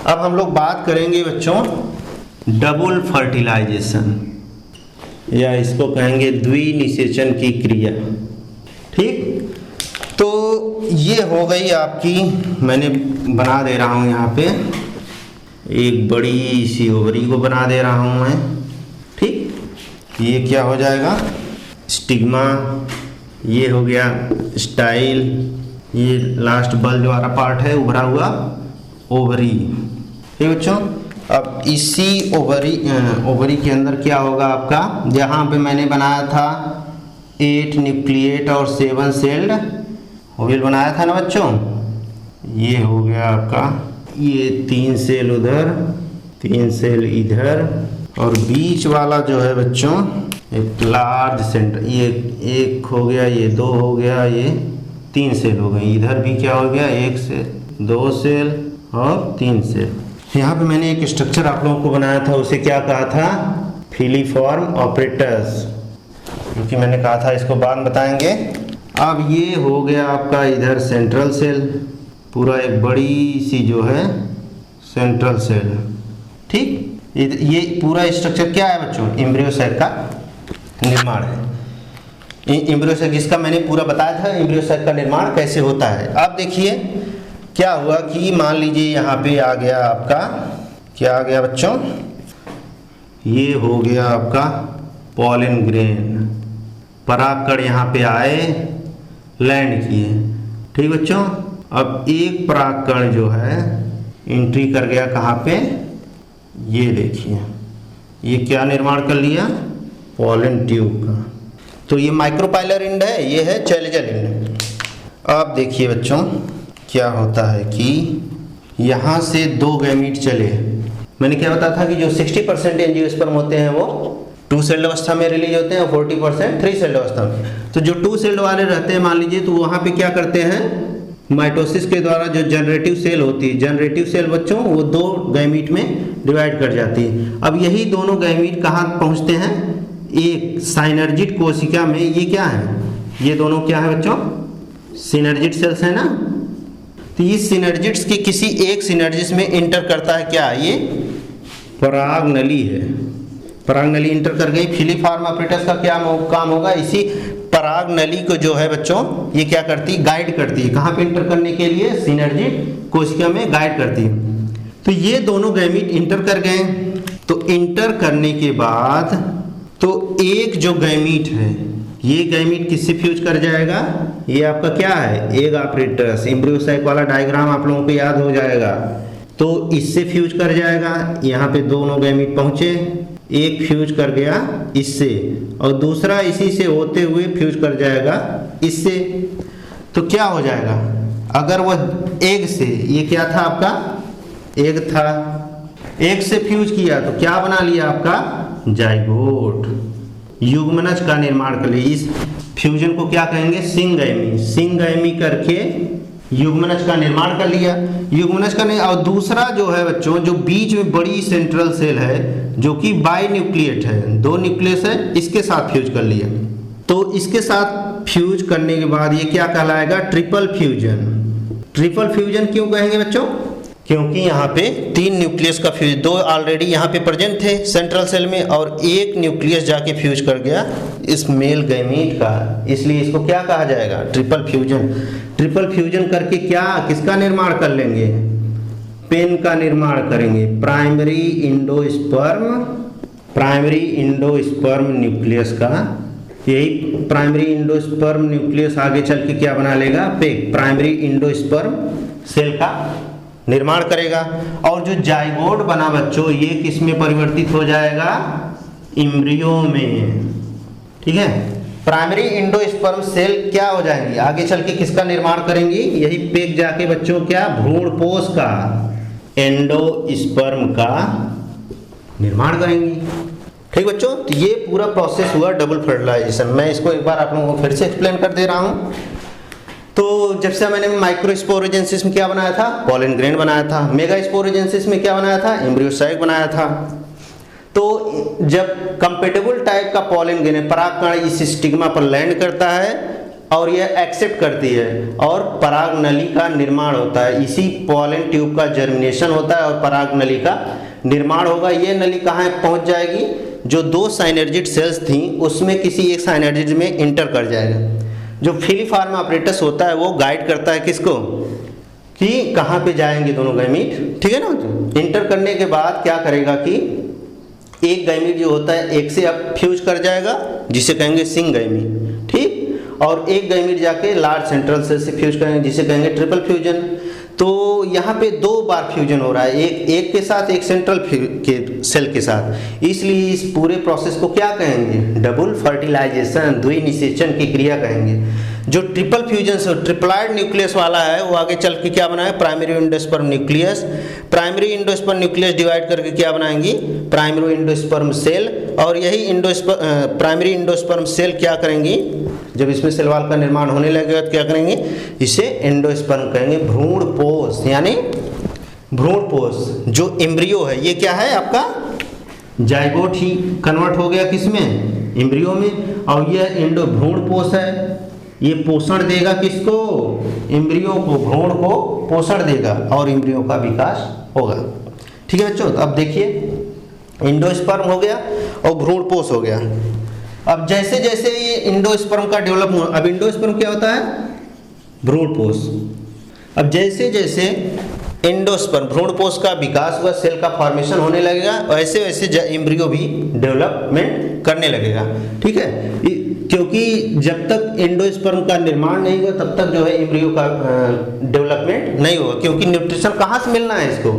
अब हम लोग बात करेंगे बच्चों डबल फर्टिलाइजेशन, या इसको कहेंगे द्विनिषेचन की क्रिया। ठीक, तो ये हो गई आपकी, मैंने बना दे रहा हूँ यहाँ पे एक बड़ी सी ओवरी को बना दे रहा हूँ मैं। ठीक, ये क्या हो जाएगा, स्टिग्मा, ये हो गया स्टाइल, ये लास्ट बल्ज वाला पार्ट है उभरा हुआ ओवरी। ठीक बच्चों, अब इसी ओवरी के अंदर क्या होगा आपका, जहाँ पे मैंने बनाया था 8 न्यूक्लिएट और 7 सेल्ड ओवल बनाया था ना बच्चों, ये हो गया आपका, ये 3 सेल उधर 3 सेल इधर, और बीच वाला जो है बच्चों एक लार्ज सेंटर, ये एक हो गया, ये 2 हो गया, ये 3 सेल हो गई। इधर भी क्या हो गया, 1 सेल 2 सेल और 3 सेल। यहाँ पे मैंने एक स्ट्रक्चर आप लोगों को बनाया था, उसे क्या कहा था, फिलीफॉर्म ऑपरेटस, क्योंकि मैंने कहा था इसको बाद में बताएंगे। अब ये हो गया आपका इधर सेंट्रल सेल, पूरा एक बड़ी सी जो है सेंट्रल सेल। ठीक, ये पूरा स्ट्रक्चर क्या है बच्चों, एम्ब्रियो सैक का निर्माण है। एम्ब्रियो सैक जिसका मैंने पूरा बताया था, एम्ब्रियो सैक का निर्माण कैसे होता है। अब देखिए क्या हुआ कि मान लीजिए यहाँ पे आ गया आपका, क्या आ गया बच्चों, ये हो गया आपका पॉलन ग्रेन, परागकण यहाँ पे आए, लैंड किए। ठीक बच्चों, अब एक परागकण जो है एंट्री कर गया कहाँ पे, ये देखिए, ये क्या निर्माण कर लिया, पॉलन ट्यूब का। तो ये माइक्रोपाइलर इंड है, ये है चैलेंजर इंड। अब देखिए बच्चों क्या होता है कि यहाँ से 2 गैमीट चले। मैंने क्या बताया था कि जो 60% एंजियोस्पर्म होते हैं वो 2 सेल्ड अवस्था में रिलीज होते हैं और 40% 3 सेल्ड अवस्था में। तो जो 2 सेल्ड वाले रहते हैं मान लीजिए, तो वहाँ पे क्या करते हैं, माइटोसिस के द्वारा जो जनरेटिव सेल होती है, जनरेटिव सेल बच्चों वो 2 गैमीट में डिवाइड कर जाती है। अब यही दोनों गैमीट कहाँ पहुँचते हैं, एक साइनर्जिड कोशिका में। ये क्या है, ये दोनों क्या है बच्चों, सिनर्जिड सेल्स है ना। तो ये सिनर्जिड्स की किसी एक सिनर्जिस में इंटर करता है, क्या ये पराग नली है, पराग नली इंटर कर गई। फिलीफॉर्म ऑपरेटस का क्या काम होगा, इसी पराग नली को जो है बच्चों ये क्या करती है, गाइड करती है, कहाँ पे इंटर करने के लिए, सिनर्जिड कोशिका में गाइड करती है। तो ये दोनों गैमीट इंटर कर गए। तो इंटर करने के बाद तो एक जो गैमीट है, ये गैमीट किससे फ्यूज कर जाएगा, ये आपका क्या है, एग ऑपरेटस, एम्ब्रियो सैक वाला डायग्राम आप लोगों को याद हो जाएगा। तो इससे फ्यूज कर जाएगा, यहाँ पे दोनों गैमीट पहुंचे, एक फ्यूज कर गया इससे और दूसरा इसी से होते हुए फ्यूज कर जाएगा इससे। तो क्या हो जाएगा, अगर वह एग से, ये क्या था आपका, एग था, एग से फ्यूज किया तो क्या बना लिया आपका, जाइगोट, युग्मनज का निर्माण कर लिया। इस फ्यूजन को क्या कहेंगे, सिंगैमी, सिंगैमी करके युग्मनज का निर्माण कर लिया। युग्मनज का नहीं, और दूसरा जो है बच्चों, जो बीच में बड़ी सेंट्रल सेल है जो कि बाई न्यूक्लिएट है, 2 न्यूक्लियस है, इसके साथ फ्यूज कर लिया। तो इसके साथ फ्यूज करने के बाद ये क्या कहलाएगा, ट्रिपल फ्यूजन। ट्रिपल फ्यूजन क्यों कहेंगे बच्चों, क्योंकि यहाँ पे 3 न्यूक्लियस का फ्यूज, 2 ऑलरेडी यहाँ पे प्रेजेंट थे सेंट्रल सेल में और एक न्यूक्लियस जाके फ्यूज कर गया इस मेल गैमीट का, इसलिए इसको क्या कहा जाएगा, ट्रिपल फ्यूजन। ट्रिपल फ्यूजन करके क्या, किसका निर्माण कर लेंगे, पेन का निर्माण करेंगे, प्राइमरी इंडोस्पर्म न्यूक्लियस का। यही प्राइमरी इंडोस्पर्म न्यूक्लियस आगे चल के क्या बना लेगा, पेग, प्राइमरी इंडोस्पर्म सेल का निर्माण करेगा। और जो जाइगोट बना बच्चों, ये किस में परिवर्तित हो जाएगा, एम्ब्रियो में। ठीक है, प्राइमरी इंडोस्पर्म सेल क्या हो जाएंगी, आगे चल के किसका निर्माण करेंगी, यही पेग जाके बच्चों क्या, भ्रूणपोष का, एंडोस्पर्म का निर्माण करेंगी। ठीक बच्चों, तो ये पूरा प्रोसेस हुआ डबल फर्टिलाइजेशन। मैं इसको एक बार आप लोगों को फिर से एक्सप्लेन कर दे रहा हूँ। तो जब से मैंने माइक्रोस्पोरोजेंसिस में क्या बनाया था, पॉलन ग्रेन बनाया था, मेगास्पोरोजेंसिस में क्या बनाया था, एम्ब्रियो सैक बनाया था। तो जब कंपेटेबल टाइप का पॉलन ग्रेन, परागकण इस स्टिग्मा पर लैंड करता है और यह एक्सेप्ट करती है और पराग नली का निर्माण होता है। इसी पॉलन ट्यूब का जर्मिनेशन होता है और पराग नली का निर्माण होगा। ये नली कहाँ पहुँच जाएगी, जो 2 साइनर्जिड सेल्स थी उसमें किसी एक साइनर्जिड में इंटर कर जाएगा। जो फिलीफार्म अपरेटस होता है वो गाइड करता है किसको, कि कहाँ पे जाएंगे दोनों गैमीट, ठीक है ना। इंटर करने के बाद क्या करेगा कि एक गैमीट जो होता है एक से अब फ्यूज कर जाएगा जिसे कहेंगे सिंग गैमीट, ठीक, और एक गैमीट जाके लार्ज सेंट्रल सेल से फ्यूज करेंगे जिसे कहेंगे ट्रिपल फ्यूजन। तो यहाँ पे 2 बार फ्यूजन हो रहा है, एक के साथ एक सेंट्रल के सेल के साथ, इसलिए इस पूरे प्रोसेस को क्या कहेंगे, डबल फर्टिलाइजेशन, द्विनिषेचन की क्रिया कहेंगे। जो ट्रिपल फ्यूजन से ट्रिपलाइड न्यूक्लियस वाला है वो आगे चल के क्या बनाए, primary endosperm nucleus. Primary endosperm nucleus divide करके क्या बनाएंगी, प्राइमरी एंडोस्पर्म सेल। और यही प्राइमरी एंडोस्पर्म सेल क्या करेंगी, जब इसमें सेल वॉल का निर्माण होने लगेगा तो क्या करेंगे, इसे एंडोस्पर्म कहेंगे। भ्रूणपोष यानी भ्रूणपोष जो एम्ब्रियो है ये क्या है आपका, जाइगोट ही कन्वर्ट हो गया किसमें, एम्ब्रियो में, और यह भ्रूणपोष है। ये पोषण देगा किसको, एम्ब्रियो को, भ्रूण को पोषण देगा और एम्ब्रियो का विकास होगा। ठीक है बच्चों, तो अब देखिए एंडोस्पर्म हो गया और भ्रूणपोष हो गया। अब जैसे जैसे ये एंडोस्पर्म का डेवलप हो, अब एंडोस्पर्म क्या होता है, भ्रूणपोष। अब जैसे जैसे एंडोस्पर्म भ्रूणपोष का विकास हुआ, सेल का फॉर्मेशन होने लगेगा, वैसे वैसे एम्ब्रियो भी डेवलपमेंट करने लगेगा। ठीक है, क्योंकि जब तक एंडोस्पर्म का निर्माण नहीं हुआ तब तक जो है एम्ब्रियो का डेवलपमेंट नहीं होगा, क्योंकि न्यूट्रिशन कहाँ से मिलना है इसको,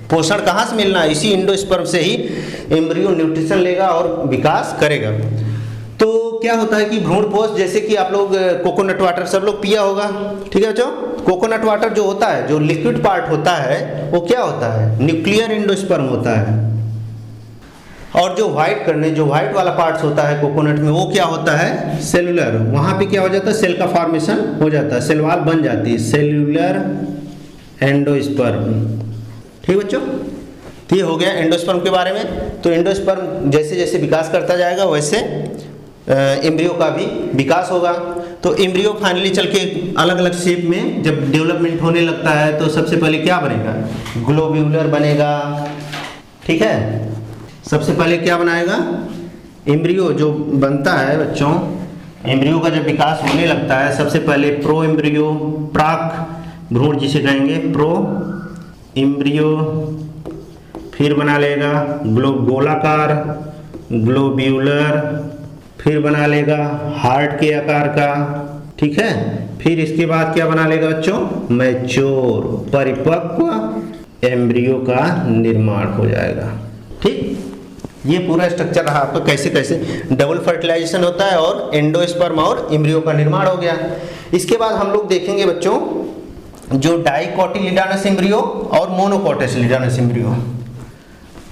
पोषण कहाँ से मिलना है, इसी एंडोस्पर्म से ही एम्ब्रियो न्यूट्रिशन लेगा और विकास करेगा। तो क्या होता है कि भ्रूणपोष, जैसे कि आप लोग कोकोनट वाटर सब लोग पिया होगा, ठीक है बच्चों। कोकोनट वाटर जो होता है, जो लिक्विड पार्ट होता है वो क्या होता है, न्यूक्लियर एंडोस्पर्म होता है। और जो व्हाइट वाला पार्ट्स होता है कोकोनट में वो क्या होता है, सेलुलर। वहां पे क्या हो जाता है, सेल का फॉर्मेशन हो जाता है, सेल वॉल बन जाती है, सेल्यूलर एंडोस्पर्म। ठीक बच्चों, तो ये हो गया एंडोस्पर्म के बारे में। तो एंडोस्पर्म जैसे जैसे विकास करता जाएगा वैसे एम्ब्रियो का भी विकास होगा। तो एम्ब्रियो फाइनली चल के अलग अलग शेप में जब डेवलपमेंट होने लगता है तो सबसे पहले क्या बनेगा, ग्लोब्यूलर बनेगा। ठीक है, सबसे पहले क्या बनाएगा, एम्ब्रियो जो बनता है बच्चों, एम्ब्रियो का जब विकास होने लगता है सबसे पहले प्रो एम्ब्रियो, प्राक भ्रूण जिसे कहेंगे प्रो एम्ब्रियो, फिर बना लेगा गोलाकार ग्लोब्यूलर, फिर बना लेगा हार्ट के आकार का। ठीक है, फिर इसके बाद क्या बना लेगा बच्चों, मैच्योर परिपक्व एम्ब्रियो का निर्माण हो जाएगा। ठीक, ये पूरा स्ट्रक्चर रहा आपका, कैसे कैसे डबल फर्टिलाइजेशन होता है और एंडोस्पर्म और एम्ब्रियो का निर्माण हो गया। इसके बाद हम लोग देखेंगे बच्चों जो डाइकोटिलिडानस एम्ब्रियो और मोनोकोटिलिडानस एम्ब्रियो।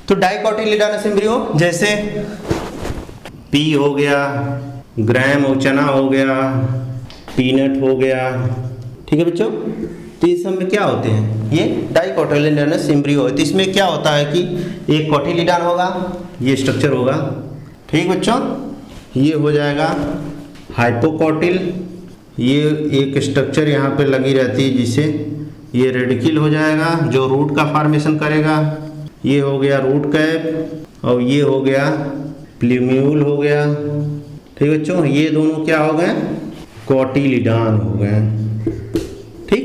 तो डाइकोटिलिडानस एम्ब्रियो जैसे पी हो गया, ग्राम और चना हो गया, पीनट हो गया। ठीक है बच्चों, तो इस सब में क्या होते हैं, ये डाइकोटिलिडानस एम्ब्रियो है। तो इसमें क्या होता है कि एक कोटिलिडान होगा, ये स्ट्रक्चर होगा। ठीक बच्चों, ये हो जाएगा हाइपोकोटिल, ये एक स्ट्रक्चर यहाँ पे लगी रहती है जिसे ये रेडिकल हो जाएगा जो रूट का फॉर्मेशन करेगा। ये हो गया रूट कैप और ये हो गया प्ल्यूम्यूल हो गया। ठीक बच्चों, ये दोनों क्या हो गए, कोटिलिडान हो गए। ठीक,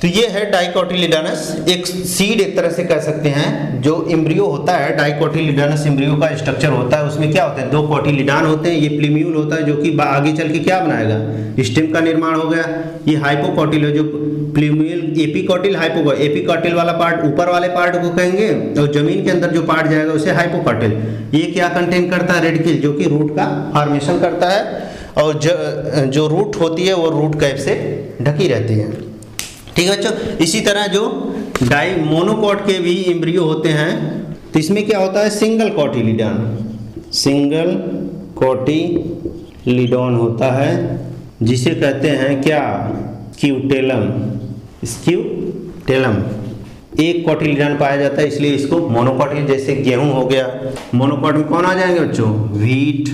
तो ये है डाइकोटिलिडानस, एक सीड एक तरह से कह सकते हैं। जो एम्ब्रियो होता है डाइकोटिलिडानस एम्ब्रियो का स्ट्रक्चर होता है, उसमें क्या होते हैं, 2 कोटिलिडान होते हैं, ये प्ल्यूम्यूल होता है जो कि आगे चल के क्या बनाएगा, स्टेम का निर्माण हो गया। ये हाइपोकोटिल है, जो प्ल्यूम्यूल एपिकोटिल हाइपो, एपिकोटिल वाला पार्ट ऊपर वाले पार्ट को कहेंगे और जमीन के अंदर जो पार्ट जाएगा उसे हाइपोकोटिल। ये क्या कंटेन करता है, रेडिकल, जो कि रूट का फॉर्मेशन करता है और जो रूट होती है वो रूट कैप से ढकी रहती है। ठीक है बच्चों, इसी तरह जो मोनोकोट के भी एम्ब्रियो होते हैं, तो इसमें क्या होता है, सिंगल कोटिलिडॉन होता है जिसे कहते हैं क्या, स्क्यूटेलम। एक कोटिलिडॉन पाया जाता है इसलिए इसको मोनोकोटिल, जैसे गेहूं हो गया, मोनोकोट में कौन आ जाएंगे बच्चों, व्हीट,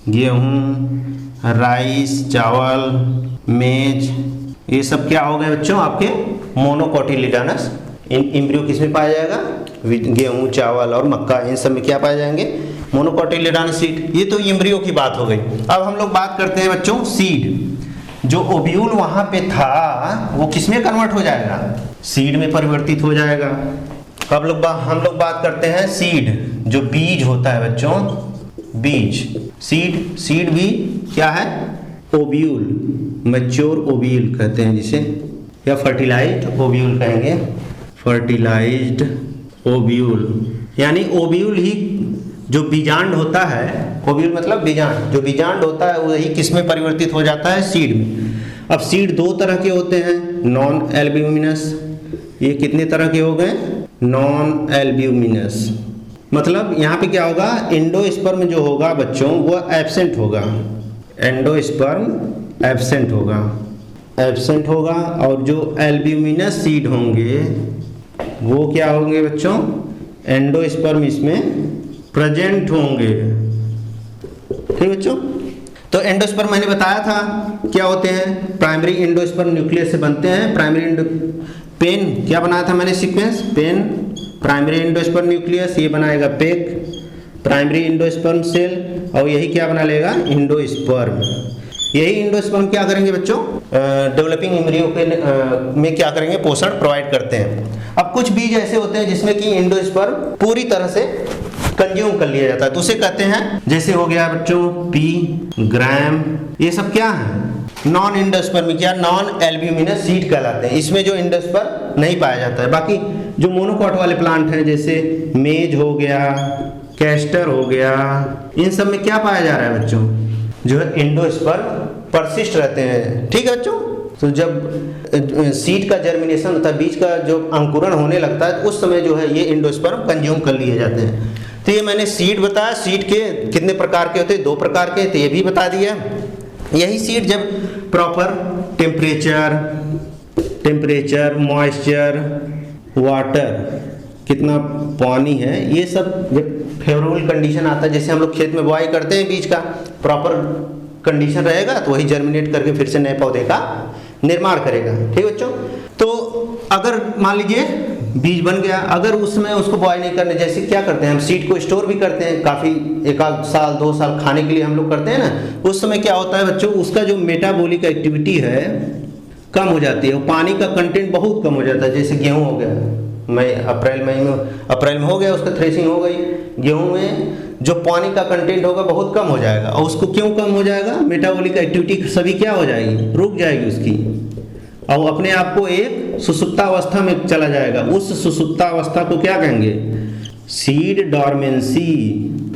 गेहूं, राइस, चावल, मेज, ये सब क्या हो गए बच्चों आपके मोनोकोटिलिडोनस एम्ब्रियो किसमें पाया जाएगा? गेहूं, चावल और मक्का, इन सब में क्या पाए जाएंगे? मोनोकोटिलिडोनस सीड। ये तो एम्ब्रियो की बात हो गई। अब हम लोग बात करते हैं बच्चों सीड। जो ओव्यूल वहां पे था वो किसमें कन्वर्ट हो जाएगा? सीड में परिवर्तित हो जाएगा। अब हम लोग बात करते हैं सीड, जो बीज होता है बच्चों, बीज, सीड भी क्या है? ओव्यूल, मैच्योर ओव्यूल कहते हैं जिसे, या फर्टिलाइज्ड ओव्यूल कहेंगे, फर्टिलाइज्ड ओव्यूल। यानी ओव्यूल ही जो बीजांड होता है, ओव्यूल मतलब बीजांड, जो बीजांड होता है वही किस में परिवर्तित हो जाता है? सीड में। अब सीड दो तरह के होते हैं, नॉन एल्ब्यूमिनस। ये कितने तरह के हो गए? Non albuminous. मतलब यहाँ पे क्या होगा? एंडोस्पर्म जो होगा बच्चों वो एब्सेंट होगा, एंडोस्पर्म एब्सेंट होगा, और जो एल्ब्यूमिनस सीड होंगे वो क्या होंगे बच्चों? एंडोस्पर्म इसमें प्रेजेंट होंगे। ठीक बच्चों, तो एंडोस्पर्म मैंने बताया था क्या होते हैं? प्राइमरी एंडोस्पर्म न्यूक्लियस से बनते हैं। पेन क्या बनाया था मैंने sequence? PEN, primary endosperm nucleus, ये बनाएगा पेक, प्राइमरी एंडोस्पर्म सेल, और यही क्या बना लेगा? एंडोस्पर्म। यही एंडोस्पर्म क्या करेंगे बच्चों? डेवलपिंग एम्ब्रियो के में क्या करेंगे? पोषण प्रोवाइड करते हैं। अब कुछ बीज ऐसे होते हैं जिसमें कि एंडोस्पर्म पूरी तरह से कंज्यूम कर लिया जाता है, तो उसे कहते हैं, जैसे हो गया बच्चों पी, ग्राम, ये सब क्या है? नॉन एंडोस्पर्मिक या नॉन एल्ब्यूमिनस सीड कहलाते हैं। इसमें जो एंडोस्पर्म नहीं पाया जाता है। बाकी जो मोनोकॉट वाले प्लांट हैं जैसे मेज हो गया, कैस्टर हो गया, इन सब में क्या पाया जा रहा है बच्चों? जो है एंडोस्पर्म परसिस्ट रहते हैं। ठीक है बच्चों, तो जब सीड का जर्मिनेशन होता है, बीज का जो अंकुरण होने लगता है, उस समय जो है ये एंडोस्पर्म कंज्यूम कर लिए जाते हैं। तो ये मैंने सीड बताया। सीड के कितने प्रकार के होते हैं? 2 प्रकार के, तो ये भी बता दिया। यही सीड जब प्रॉपर टेम्परेचर, मॉइस्चर, वाटर, कितना पानी है, ये सब जब फेवरेबल कंडीशन आता है, जैसे हम लोग खेत में बुआई करते हैं, बीज का प्रॉपर कंडीशन रहेगा तो वही जर्मिनेट करके फिर से नए पौधे का निर्माण करेगा। ठीक बच्चों, तो अगर मान लीजिए बीज बन गया, अगर उसमें उसको बुआई नहीं करने, जैसे क्या करते हैं हम सीड को स्टोर भी करते हैं काफ़ी, 1 साल 2 साल खाने के लिए हम लोग करते हैं ना, उस समय क्या होता है बच्चों? उसका जो मेटाबॉलिक एक्टिविटी है कम हो जाती है, पानी का कंटेंट बहुत कम हो जाता है। जैसे गेहूँ हो गया, अप्रैल में हो गया, उसका थ्रेशिंग हो गई, गेहूँ में जो पानी का कंटेंट होगा बहुत कम हो जाएगा। और उसको क्यों कम हो जाएगा? मेटाबॉलिक एक्टिविटी सभी क्या हो जाएगी? रुक जाएगी उसकी, और अपने आप को एक सुसुप्तावस्था में चला जाएगा। उस सुसुप्तावस्था को क्या कहेंगे? Seed dormancy,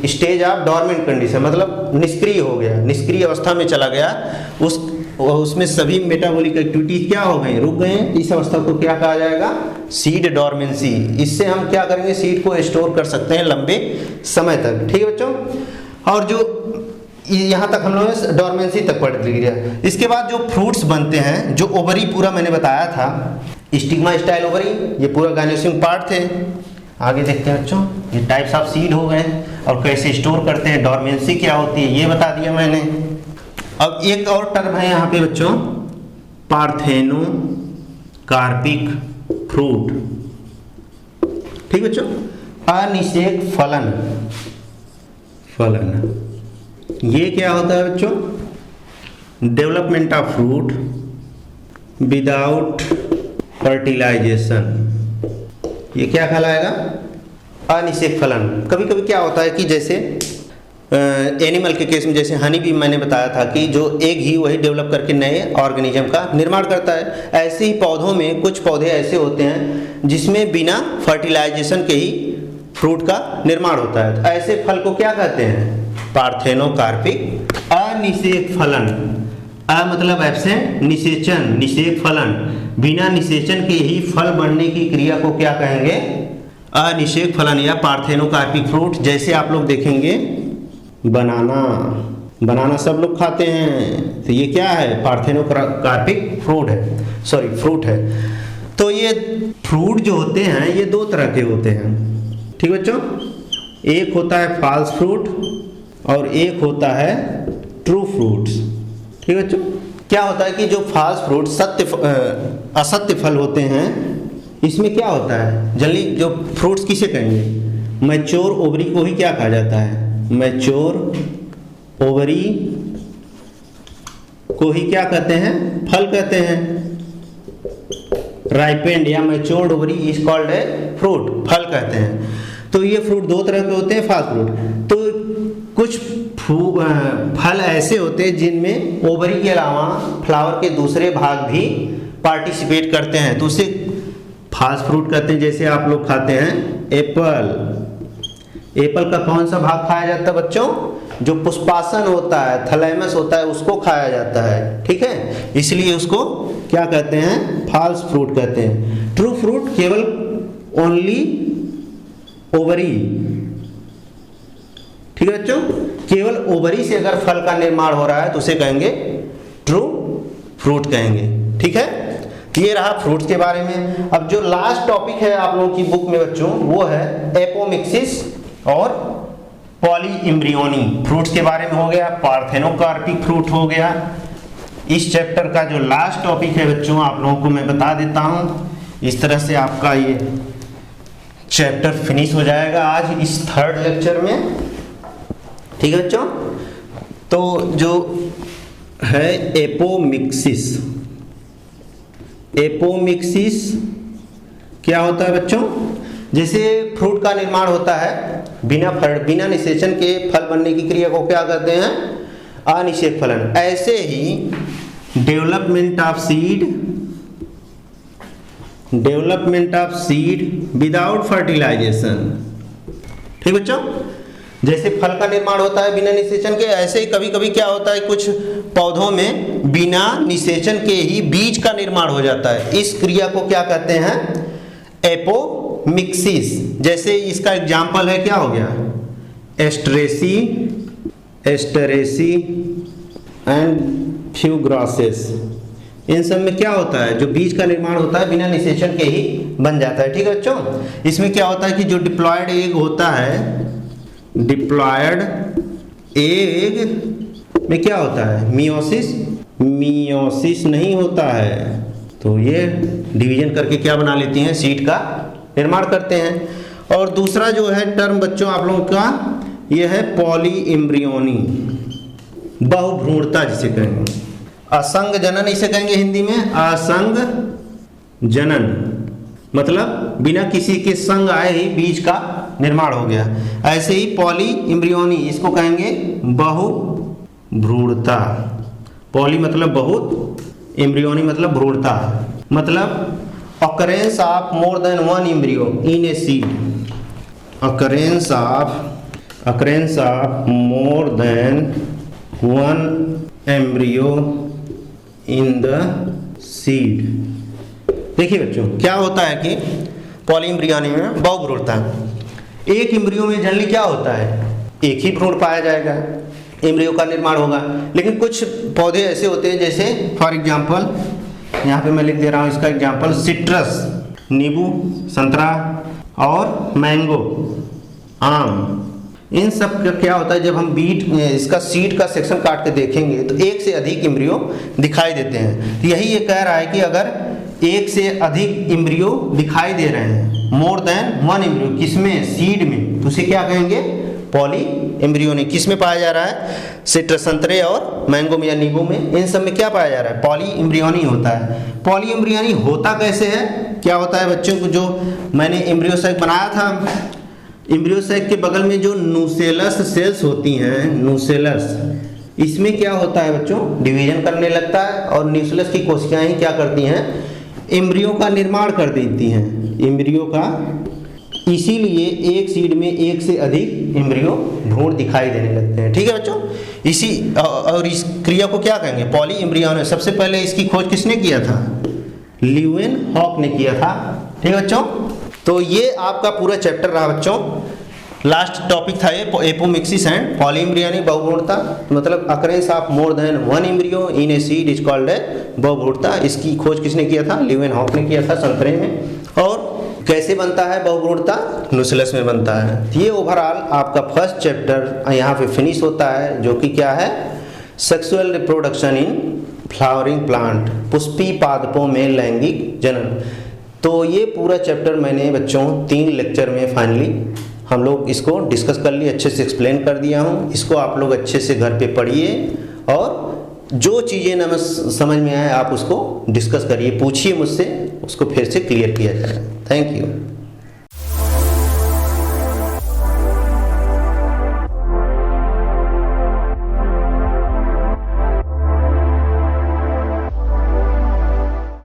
stage of dormant condition, मतलब निष्क्रिय हो गया, निष्क्रिय अवस्था में चला गया। उसमें सभी मेटाबॉलिक एक्टिविटीज क्या हो गए? रुक गए। इस अवस्था को क्या कहा जाएगा? Seed dormancy. इससे हम क्या करेंगे? सीड को स्टोर कर सकते हैं लंबे समय तक। ठीक है बच्चों, और जो यहाँ तक हम लोगों ने डॉर्मेंसी तक पढ़ लिया। इसके बाद जो फ्रूट्स बनते हैं, जो ओवरी पूरा मैंने बताया था, स्टिग्मा स्टाइल ओवरी, ये पूरा गाइनोसिंग पार्ट थे। आगे देखते हैं बच्चों, ये टाइप्स ऑफ सीड हो गए, और कैसे स्टोर करते हैं, डॉर्मेंसी क्या होती है ये बता दिया मैंने। अब एक और टर्म है यहाँ पे बच्चों, पार्थेनो कार्पिक फ्रूट। ठीक बच्चों, अनिषेक फलन, ये क्या होता है बच्चों? Development of fruit without fertilisation, ये क्या कहलाएगा? अनिषेक फलन। कभी कभी क्या होता है कि जैसे एनिमल के केस में, जैसे हनी भी मैंने बताया था कि जो एग ही वही डेवलप करके नए ऑर्गेनिज्म का निर्माण करता है। ऐसे ही पौधों में कुछ पौधे ऐसे होते हैं जिसमें बिना फर्टिलाइजेशन के ही फ्रूट का निर्माण होता है। तो ऐसे फल को क्या कहते हैं? पार्थेनोकार्पिक अनिषेक फलन। अ मतलब एब्सेंट, निषेचन, निषेक फलन, बिना निषेचन के ही फल बनने की क्रिया को क्या कहेंगे? अनिषेक फलन या पार्थेनोकार्पिक फ्रूट। जैसे आप लोग देखेंगे बनाना सब लोग खाते हैं, तो ये क्या है? पार्थेनोकार्पिक फ्रूट है। तो ये फ्रूट जो होते हैं ये 2 तरह के होते हैं। ठीक बच्चों, एक होता है फॉल्स फ्रूट और एक होता है ट्रू फ्रूट्स। ठीक है बच्चों। क्या होता है कि जो फाल्स फ्रूट असत्य फल होते हैं, इसमें क्या होता है जनरली जो फ्रूट्स किसे कहेंगे, मैच्योर ओवरी को ही क्या कहा जाता है, मैच्योर ओवरी को ही क्या कहते हैं, फल कहते हैं। राइपेंड या matured ovary is called a fruit, फल कहते हैं। तो ये फ्रूट दो तरह के होते हैं फाल्स फ्रूट। तो कुछ फल ऐसे होते हैं जिनमें ओवरी के अलावा फ्लावर के दूसरे भाग भी पार्टिसिपेट करते हैं, तो उसे फाल्स फ्रूट कहते हैं। जैसे आप लोग खाते हैं एप्पल, एप्पल का कौन सा भाग खाया जाता है बच्चों, जो पुष्पासन होता है, थैलेमस होता है, उसको खाया जाता है, ठीक है, इसलिए उसको क्या कहते हैं, फाल्स फ्रूट कहते हैं। ट्रू फ्रूट केवल ओनली ओवरी, ठीक है बच्चों, केवल ओवरी से अगर फल का निर्माण हो रहा है तो उसे कहेंगे ट्रू फ्रूट कहेंगे, ठीक है। ये रहा फ्रूट्स के बारे में। अब जो लास्ट टॉपिक है आप लोगों की बुक में बच्चों, वो है एपोमिक्सिस और पॉलीइम्ब्रियोनी। फ्रूट्स के बारे में हो गया, पार्थेनोकार्पिक फ्रूट हो गया। इस चैप्टर का जो लास्ट टॉपिक है बच्चों, आप लोगों को मैं बता देता हूँ। इस तरह से आपका ये चैप्टर फिनिश हो जाएगा आज इस थर्ड लेक्चर में, ठीक है बच्चों। तो जो है एपोमिक्सिस, एपोमिक्सिस क्या होता है बच्चों, जैसे फ्रूट का निर्माण होता है बिना निषेचन के फल बनने की क्रिया को क्या कहते हैं, अनिषेक फलन। ऐसे ही development of seed without fertilization, ठीक बच्चों। जैसे फल का निर्माण होता है बिना निषेचन के, ऐसे ही कभी कभी क्या होता है कुछ पौधों में बिना निषेचन के ही बीज का निर्माण हो जाता है। इस क्रिया को क्या कहते हैं, एपोमिक्सिस। जैसे इसका एग्जाम्पल है, क्या हो गया, एस्टरेसी एंड फ्यूग्रासेस। इन सब में क्या होता है, जो बीज का निर्माण होता है बिना निषेचन के ही बन जाता है, ठीक है बच्चों। इसमें क्या होता है कि जो डिप्लॉयड एग होता है, डिप्लॉयड एग में क्या होता है, मियोसिस नहीं होता है, तो ये डिवीजन करके क्या बना लेती हैं, सीड का निर्माण करते हैं। और दूसरा जो है टर्म बच्चों आप लोगों का, ये है पॉलीइम्ब्रियोनी, बहुभ्रूणता जिसे कहेंगे। असंग जनन इसे कहेंगे हिंदी में, असंग जनन मतलब बिना किसी के संग आए ही बीज का निर्माण हो गया। ऐसे ही पॉलीइम्ब्रियोनी इसको कहेंगे बहुभ्रूणता। पॉली मतलब बहुत, इम्ब्रियोनी मतलब भ्रूणता, मतलब occurrence of more than one embryo in a seed, occurrence of more than one embryo in the seed। देखिए बच्चों क्या होता है कि पॉलीइम्ब्रियोनी में बहुभ्रूणता, एक इम्ब्रियो में जनरली क्या होता है, एक ही भ्रूण पाया जाएगा, इम्ब्रियो का निर्माण होगा। लेकिन कुछ पौधे ऐसे होते हैं, जैसे फॉर एग्जांपल यहाँ पे मैं लिख दे रहा हूँ इसका एग्जांपल, सिट्रस नींबू, संतरा और मैंगो आम। इन सब का क्या होता है, जब हम इसका सीड का सेक्शन काट के देखेंगे तो एक से अधिक इम्ब्रियो दिखाई देते हैं। तो यही ये कह रहा है कि अगर एक से अधिक इम्ब्रियो दिखाई दे रहे हैं, मोर देन वन इम्ब्रियो, किसमें, सीड में, तो उसे क्या कहेंगे, पॉली इम्ब्रियोनी। किस में पाया जा रहा है, सिट्रस संतरे और मैंगो में या नींबू में, इन सब में क्या पाया जा रहा है, पॉली इम्ब्रियोनी होता है। पॉली इम्ब्रियोनी होता कैसे है, क्या होता है बच्चों को, जो मैंने इम्ब्रियो सैक बनाया था, इम्ब्रियो सैक के बगल में जो न्यूसेलस सेल्स होती हैं, न्यूसेलस, इसमें क्या होता है बच्चों, डिवीजन करने लगता है और न्यूसेलस की कोशिकाएं ही क्या करती हैं, इम्ब्रियो का निर्माण कर देती हैं, इम्ब्रियो का। इसीलिए एक सीड में एक से अधिक इम्ब्रियो भ्रूण दिखाई देने लगते हैं, ठीक है बच्चों। और इस क्रिया को क्या कहेंगे, पॉली इम्ब्रियोनी। सबसे पहले इसकी खोज किसने किया था, ल्यूवेनहॉक ने किया था, ठीक है बच्चों। तो ये आपका पूरा चैप्टर रहा बच्चों। लास्ट टॉपिक था ये एपोमिक्सिस एंड पॉलीइम्ब्रियोनी, बहुभ्रूणता, मतलब occurrence of more than one embryo in a seed is called बहुभ्रूणता। इसकी खोज किसने किया था, ल्यूवेनहॉक ने किया था संतरे में। और कैसे बनता है बहुभ्रूणता, न्यूसेलस में बनता है। ये ओवरऑल आपका फर्स्ट चैप्टर यहाँ पे फिनिश होता है, जो कि क्या है, sexual reproduction in flowering plant, Pushpi पादपों में लैंगिक जनन। तो ये पूरा चैप्टर मैंने बच्चों 3 लेक्चर में फाइनली हम लोग इसको डिस्कस कर लिए, अच्छे से एक्सप्लेन कर दिया हूँ। इसको आप लोग अच्छे से घर पे पढ़िए और जो चीज़ें ना समझ में आए आप उसको डिस्कस करिए, पूछिए मुझसे, उसको फिर से क्लियर किया जाए। Thank you.